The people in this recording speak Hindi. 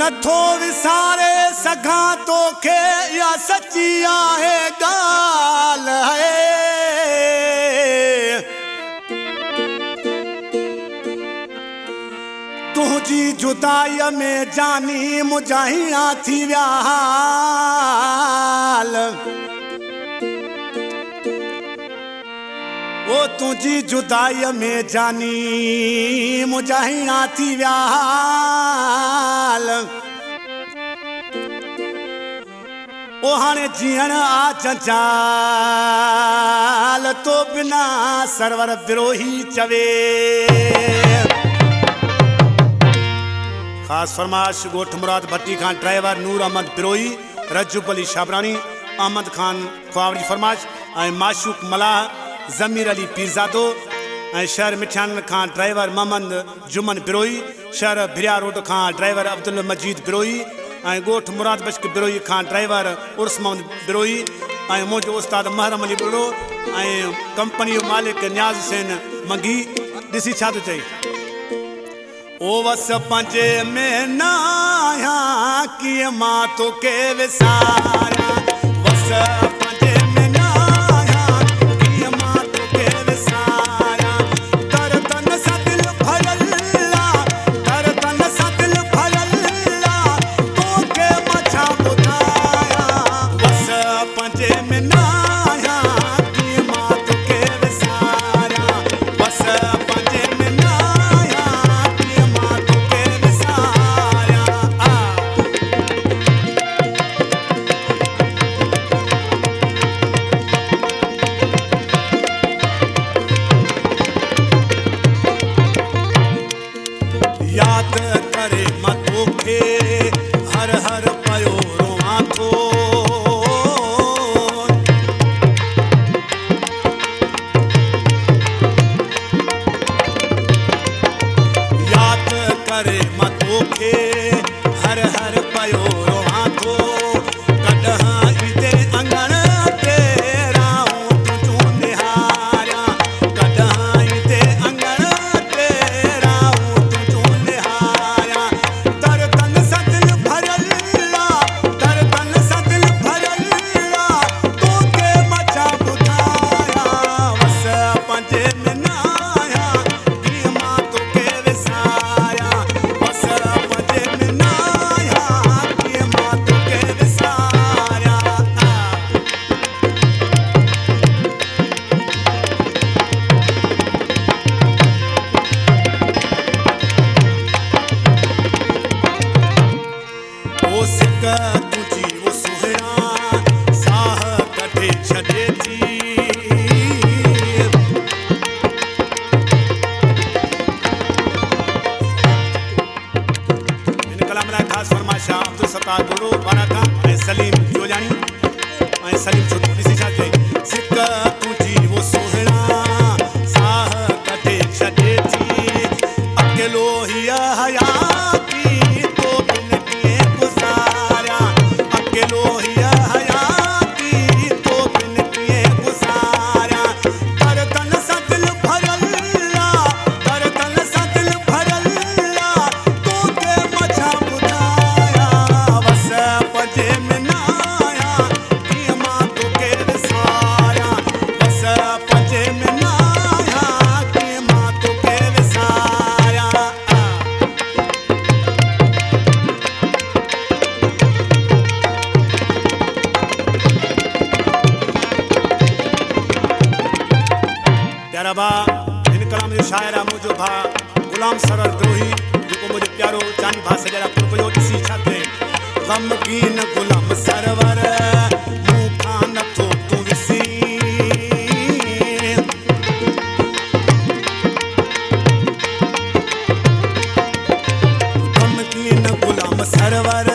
नथो विसारे सघां तोखे या सची आहे ॻाल्हि है। तुंहिंजी जुदाईअ में जानी मुंहिंजा थी विया हाल। ओ तुझी जुदाई में जानी मुंहिंजा थी विया हाल। ओ हाणे जीअण आ जंजाल तो बिना सरवर विरोही चवे। खास फरमाश गोठ मुराद भट्टी खान ड्राइवर नूर अहमद बिरोही रजूब अली शाबरानी अहमद खान ख्वावरी फरमाश माशूक मलाह ज़मीर अली पीरजादो शहर मिठान खां ड्राइवर मोहम्मद जुमन बिरोही शहर भिरिया रोड खां ड्राइवर अब्दुल मजीद बिरोही गोठ मुराद बश्क बिरोही खां ड्राइवर उर्स मोहम्मद बिरोही मुझो उस्ताद महरम अली बुलो कंपनी जो मालिक न्याज़ हुसैन मंगी। ॾिसी छा थो चई ओ वस पंजे में न आहियां कीअं मां तोखे विसारियां। वस याद करे मां तोखे हर हर पयो रोआं थो। याद करे मां तोखे हर हर पयो रोआं थो। कॾहिं ईंदे अंगण ते राहूं तुंहिंजूं निहारियां। कॾहिं ईंदे अंगण ते राहूं तुझी वो सुहिणा साह कढे छॾे थी। इन कलाम लाइ ख़ासि फरमाइशा अब्दुल सत्तार बोरो बाराका ऐं सलीम जोजानी ऐं सलीम छोटू। ॾिसी छा चई सिक तुझी वो सुहिणा साह कढे छॾे थी। अकेलो हीअ हयाती तो बिन कीअं गुज़ारियां। अकेलो हीअ हयाती तो बिन कीअं गुज़ारियां। दर्दन सां दिल भरियल दर्दन सां दिल भरियल तोखे मछा ॿुधायां। वस पंजे में न आहियां कीअं मां तोखे विसारियां। वस पंजे में न आहियां कीअं मां तोखे विसारियां। प्यारा भा हिन कलाम जो शाइर आहे मुंहिंजो भाउ गुलाम सरवर बिरोही जेको मुंहिंजो प्यारो चांदी भाउ सॼा पुरपयो। ॾिसी छा थिए ग़मगीन गुलाम सरवर मूंखां नथो तूं विसी। ग़मगीन गुलाम सरवर